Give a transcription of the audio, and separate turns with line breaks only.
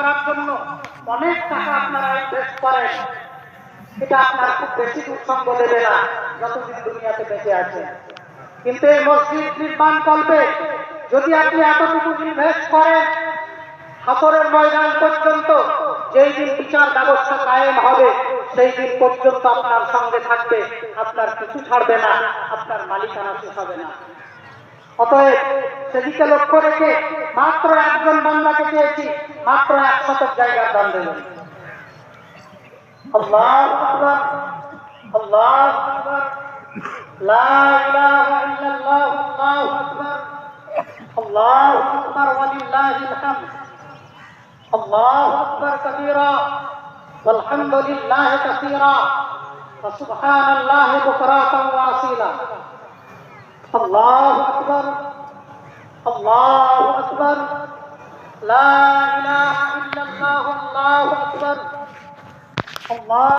করার জন্য অনেক টাকা আপনারা ইনভেস্ট করেন, এটা আপনার খুব বেশি দুঃসঙ্গ দেবে না যতদিন দুনিয়াতে বেঁচে আছেন। কিন্তু এই মসজিদ নির্মাণ করবে যদি আপনি এতটুকু ইনভেস্ট করেন, হাসরের ময়দান পর্যন্ত যেই দিন বিচার ব্যবস্থা কায়েম হবে সেই দিন পর্যন্ত আপনার সঙ্গে থাকবে, আপনার কিছু ছাড়বে না, আপনার মালিকানা শেষ হবে না। অতএব সেদিকে লক্ষ্য রেখে মাত্র একজন বান্দাকে চেয়েছি, মাত্র 1 শতক জায়গার দান দেবেন। আল্লাহু আকবার, আল্লাহু আকবার, লা ইলাহা ইল্লাল্লাহ, আল্লাহু আকবার, আল্লাহু আকবার ওয়া লিল্লাহিল হামদ, আল্লাহু আকবার কাবীরা والحمد لله كثيرا وسبحان الله بكرة وأصيلا الله أكبر الله أكبر لا إله إلا الله الله أكبر الله